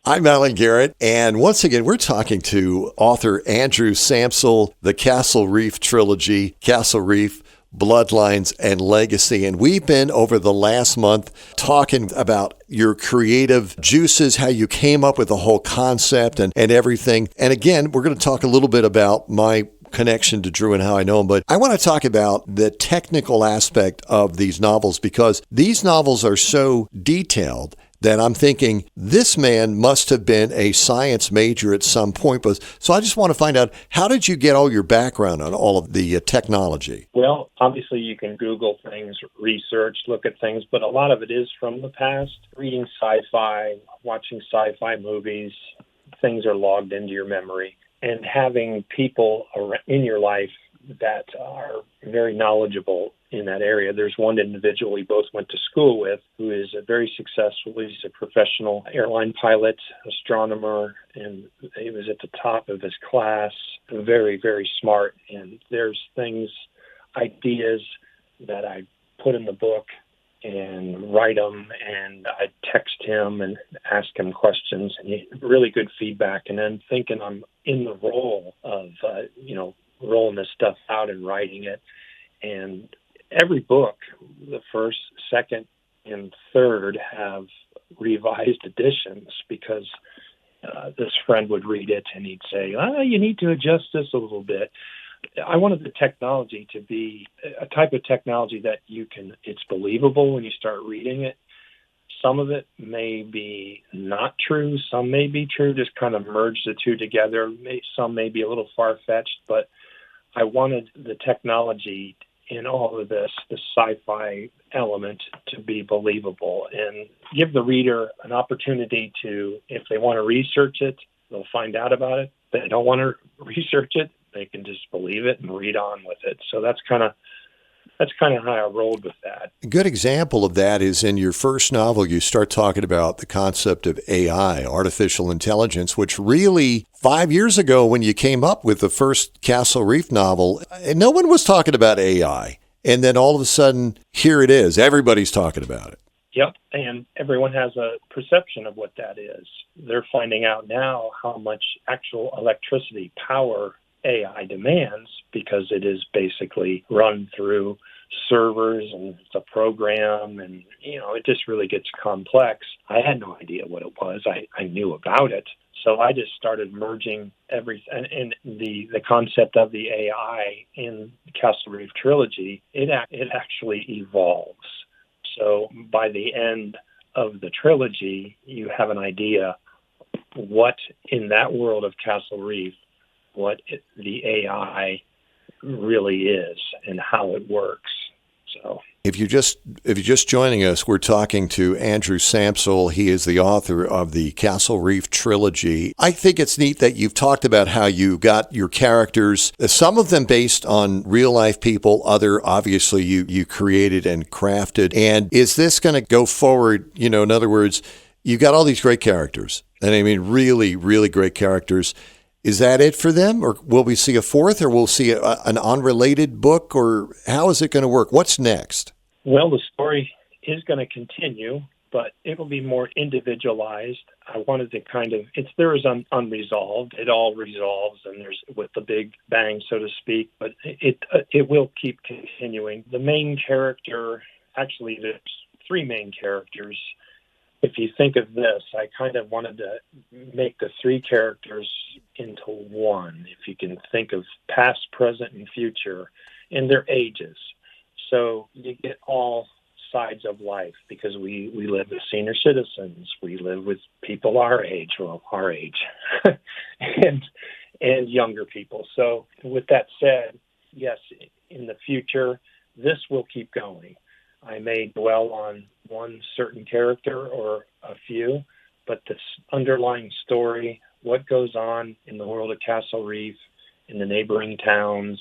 I'm Alan Garrett, and once again, we're talking to author Andrew Sampsel, the Castle Reef trilogy, Castle Reef, Bloodlines, and Legacy. And we've been, over the last month, talking about your creative juices, how you came up with the whole concept and everything. And again, we're going to talk a little bit about my connection to Drew and how I know him, but I want to talk about the technical aspect of these novels, because these novels are so detailed that I'm thinking this man must have been a science major at some point. But so I just want to find out, how did you get all your background on all of the technology? Well, obviously you can Google things, research, look at things, but a lot of it is from the past. Reading sci-fi, watching sci-fi movies, things are logged into your memory. And having people in your life that are very knowledgeable in that area. There's one individual we both went to school with who is very successful. He's a professional airline pilot, astronomer, and he was at the top of his class, very, very smart. And there's things, ideas that I put in the book and write them, and I text him and ask him questions, and really good feedback. And then thinking I'm in the role of, rolling this stuff out and writing it. And every book, the first, second, and third, have revised editions, because this friend would read it and he'd say, you need to adjust this a little bit. I wanted the technology to be a type of technology that it's believable when you start reading it. Some of it may be not true. Some may be true. Just kind of merge the two together. Some may be a little far-fetched, but I wanted the technology in all of this, the sci-fi element, to be believable and give the reader an opportunity to, if they want to research it, they'll find out about it. If they don't want to research it, they can just believe it and read on with it. So that's kind of how I rolled with that. A good example of that is in your first novel, you start talking about the concept of AI, artificial intelligence, which really 5 years ago when you came up with the first Castle Reef novel, no one was talking about AI. And then all of a sudden, here it is. Everybody's talking about it. Yep, and everyone has a perception of what that is. They're finding out now how much actual electricity power AI demands, because it is basically run through servers and it's a program, and it just really gets complex. I had no idea what it was. I knew about it, so I just started merging everything. And the concept of the AI in the Castle Reef trilogy, it actually evolves. So by the end of the trilogy, you have an idea what in that world of Castle Reef, the AI really is and how it works. So, if you're just joining us, we're talking to Andrew Sampsel. He is the author of the Castle Reef trilogy. I think it's neat that you've talked about how you got your characters, some of them based on real life people, other obviously you created and crafted. And is this going to go forward? In other words, you got all these great characters, and I mean really, really great characters. Is that it for them, or will we see a fourth, or we'll see an unrelated book, or how is it going to work? What's next? Well, the story is going to continue, but it will be more individualized. I wanted to there is unresolved. It all resolves, and there's with the big bang, so to speak, but it will keep continuing. The main character, actually, there's three main characters. If you think of this, I kind of wanted to make the three characters into one, if you can think of past, present, and future, and their ages. So you get all sides of life, because we live with senior citizens. We live with people our age, and younger people. So with that said, yes, in the future, this will keep going. I may dwell on one certain character or a few, but this underlying story, what goes on in the world of Castle Reef, in the neighboring towns,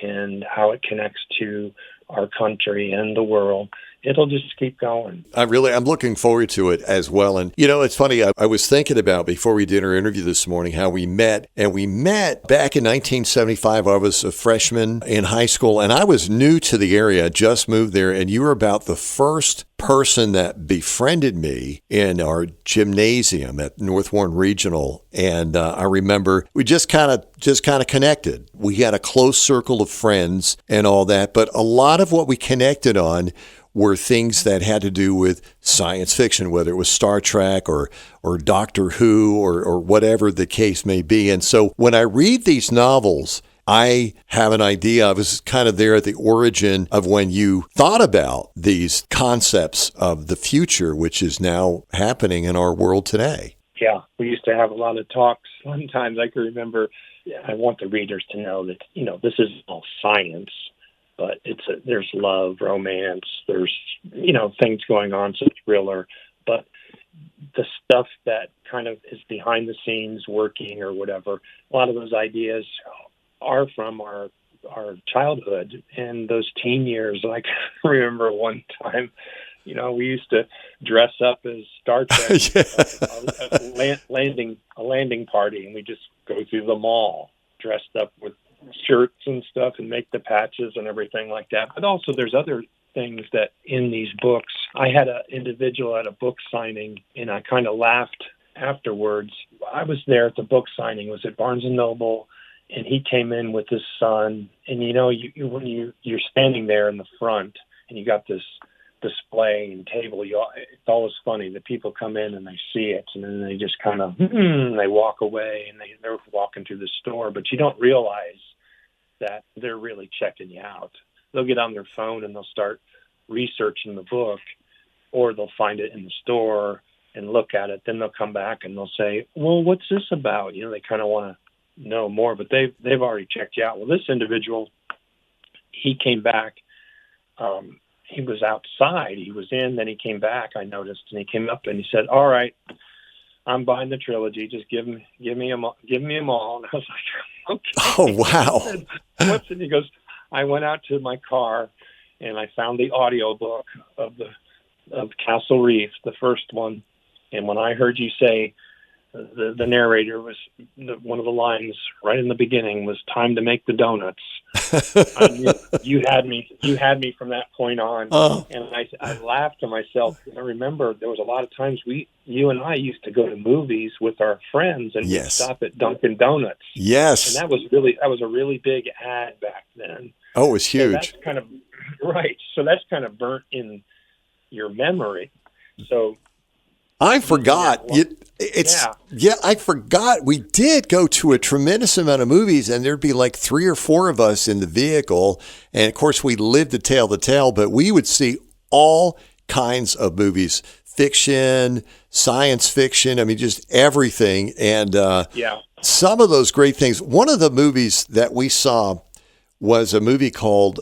and how it connects to our country and the world, it'll just keep going. I'm looking forward to it as well. And, it's funny. I was thinking about before we did our interview this morning how we met. And we met back in 1975. I was a freshman in high school and I was new to the area. I just moved there. And you were about the first person that befriended me in our gymnasium at North Warren Regional. And I remember we just kind of connected. We had a close circle of friends and all that. But a lot of what we connected on were things that had to do with science fiction, whether it was Star Trek or Doctor Who or whatever the case may be. And so when I read these novels, I have an idea. I was kind of there at the origin of when you thought about these concepts of the future, which is now happening in our world today. Yeah, we used to have a lot of talks. Sometimes I can remember, I want the readers to know that, this is all science, but there's love, romance, there's, things going on, so it's thriller. But the stuff that kind of is behind the scenes working or whatever, a lot of those ideas are from our childhood and those teen years. I can remember one time, we used to dress up as Star Trek, a landing party, and we just go through the mall dressed up with shirts and stuff and make the patches and everything like that. But also there's other things that in these books. I had an individual at a book signing, and I kind of laughed afterwards. I was there at the book signing. It was at Barnes & Noble, and he came in with his son. And, when you're standing there in the front and you got this display and table, it's always funny. The people come in and they see it, and then they just kind of, they walk away, and they're walking through the store. But you don't realize that they're really checking you out. They'll get on their phone and they'll start researching the book, or they'll find it in the store and look at it. Then they'll come back and they'll say, well, what's this about? They kind of want to know more, but they've already checked you out. Well, this individual, he came back. He was outside. He was in, then he came back, I noticed, and he came up and he said, all right, I'm buying the trilogy. Just give me them all. And I was like, okay. Oh, wow. What's it? He goes, I went out to my car and I found the audio book of Castle Reef, the first one. And when I heard you say, the narrator was one of the lines right in the beginning was "time to make the donuts." I knew you had me from that point on, and I laughed to myself. I remember there was a lot of times you and I used to go to movies with our friends and we'd stop at Dunkin' Donuts. Yes, and that was a really big ad back then. Oh, it was huge. So that's kind of right. So that's kind of burnt in your memory. So. I forgot. I forgot. We did go to a tremendous amount of movies, and there'd be like 3 or 4 of us in the vehicle. And of course, we lived to tell the tale, but we would see all kinds of movies, fiction, science fiction. I mean, just everything. And some of those great things. One of the movies that we saw was a movie called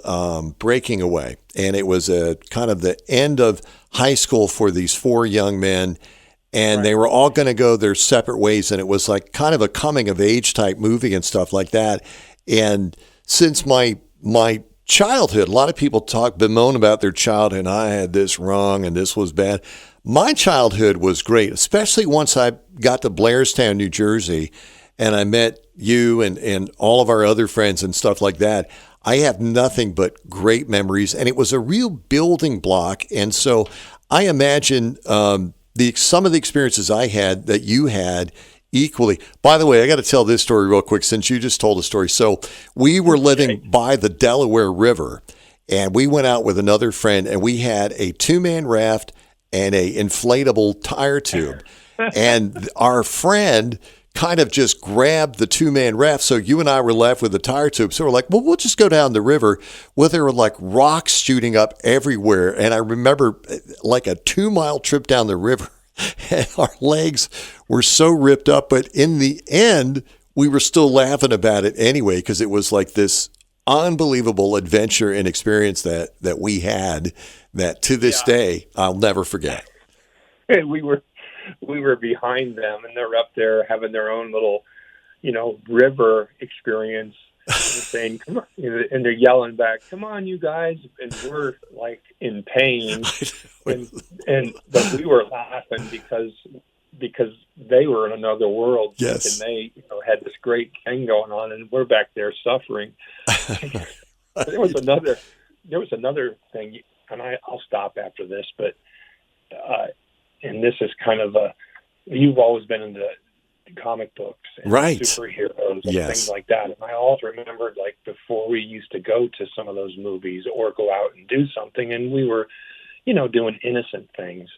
Breaking Away. And it was a kind of the end of high school for these 4 young men. And they were all going to go their separate ways. And it was like kind of a coming of age type movie and stuff like that. And since my childhood, a lot of people bemoan about their childhood. And I had this wrong and this was bad. My childhood was great, especially once I got to Blairstown, New Jersey, and I met you and all of our other friends and stuff like that. I have nothing but great memories, and it was a real building block. And so I imagine some of the experiences I had that you had equally. By the way, I got to tell this story real quick since you just told a story. So we were living by the Delaware River, and we went out with another friend, and we had a 2-man raft and a inflatable tire tube. And our friend kind of just grabbed the 2-man raft. So you and I were left with the tire tube. So we're like, well, we'll just go down the river. Well, there were like rocks shooting up everywhere. And I remember like a 2-mile trip down the river, and our legs were so ripped up. But in the end, we were still laughing about it anyway, because it was like this unbelievable adventure and experience that we had that to this day, I'll never forget. And we were behind them, and they're up there having their own little, river experience. they're saying, "Come on," and they're yelling back, "Come on, you guys!" And we're like in pain, but we were laughing because they were in another world, yes, and they had this great thing going on, and we're back there suffering. right. There was another thing, and I'll stop after this, but and this is kind of you've always been into comic books and Right. superheroes and Yes. things like that. And I also remembered, like, before we used to go to some of those movies or go out and do something, and we were, doing innocent things.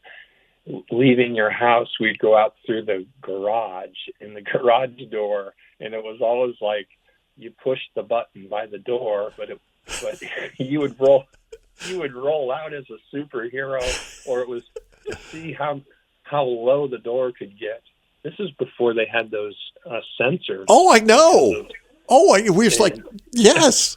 Leaving your house, we'd go out through the garage, in the garage door, and it was always like you pushed the button by the door, but you would roll out as a superhero, or it was to see how low the door could get. This is before they had those sensors. Oh, I know. We were just like, yes.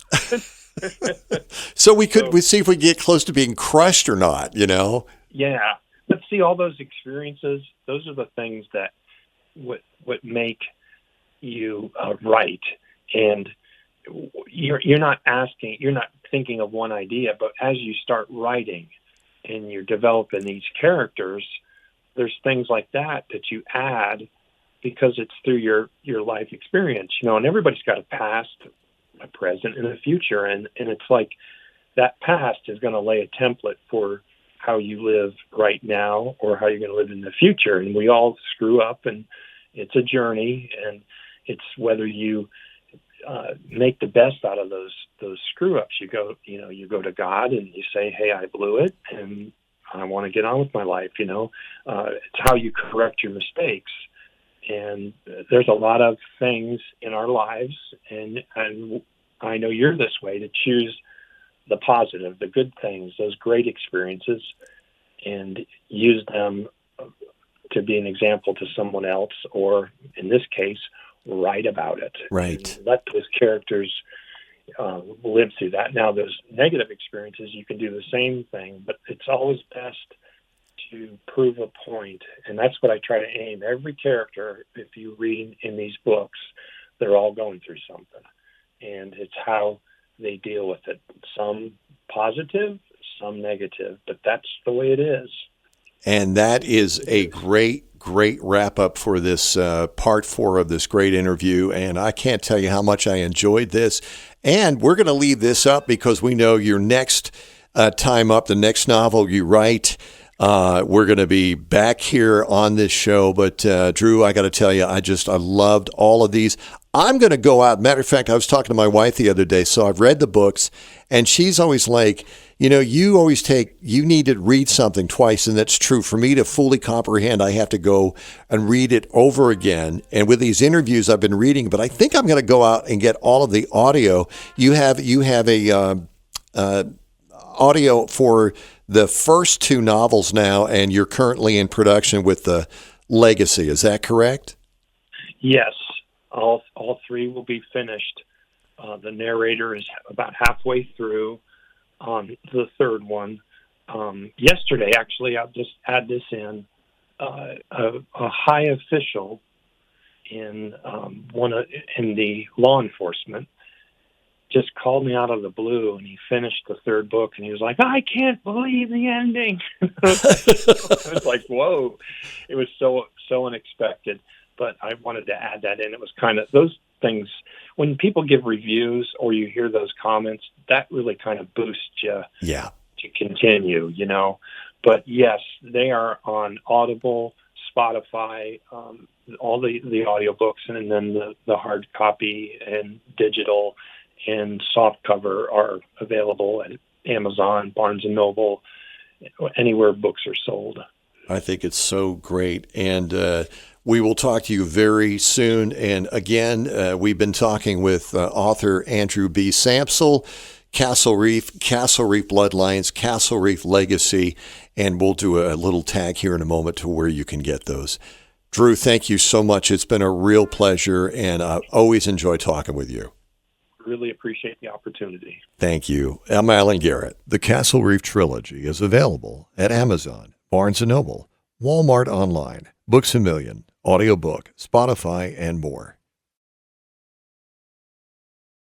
So we see if we get close to being crushed or not, Yeah. But see, all those experiences, those are the things that what make you right. And you're not thinking of one idea, but as you start writing and you're developing these characters, there's things like that you add because it's through your life experience, and everybody's got a past, a present, and a future. And it's like that past is going to lay a template for how you live right now or how you're going to live in the future. And we all screw up, and it's a journey, and it's whether you make the best out of those screw ups. You go to God and you say, "Hey, I blew it, and I want to get on with my life." It's how you correct your mistakes. And there's a lot of things in our lives, and I know you're this way, to choose the positive, the good things, those great experiences, and use them to be an example to someone else, or in this case, write about it. Right. And let those characters live through that. Now, those negative experiences, you can do the same thing, but it's always best to prove a point. And that's what I try to aim. Every character, if you read in these books, they're all going through something. And it's how they deal with it. Some positive, some negative, but that's the way it is. And that is a great wrap up for this part 4 of this great interview. And I can't tell you how much I enjoyed this. And we're going to leave this up because we know your next time up, the next novel you write, we're going to be back here on this show. But Drew, I got to tell you, I loved all of these. I'm going to go out. Matter of fact, I was talking to my wife the other day, so I've read the books, and she's always like, you need to read something twice, and that's true. For me to fully comprehend, I have to go and read it over again. And with these interviews, I've been reading, but I think I'm going to go out and get all of the audio. You have a audio for the first 2 novels now, and you're currently in production with the Legacy. Is that correct? Yes. All 3 will be finished. The narrator is about halfway through on the 3rd one. Yesterday, actually, I'll just add this in. A high official in the law enforcement just called me out of the blue, and he finished the 3rd book, and he was like, "I can't believe the ending." I was like, "Whoa!" It was so unexpected. But I wanted to add that in. It was kind of those things, when people give reviews or you hear those comments, that really kind of boosts you to continue, But yes, they are on Audible, Spotify, all the audiobooks, and then the hard copy and digital and soft cover are available at Amazon, Barnes & Noble, anywhere books are sold. I think it's so great. And we will talk to you very soon. And again, we've been talking with author Andrew B. Sampsel, Castle Reef Bloodlines, Castle Reef Legacy, and we'll do a little tag here in a moment to where you can get those. Drew, thank you so much. It's been a real pleasure, and I always enjoy talking with you. Really appreciate the opportunity. Thank you. I'm Alan Garrett. The Castle Reef Trilogy is available at Amazon, Barnes & Noble, Walmart Online, Books A Million, Audiobook, Spotify, and more.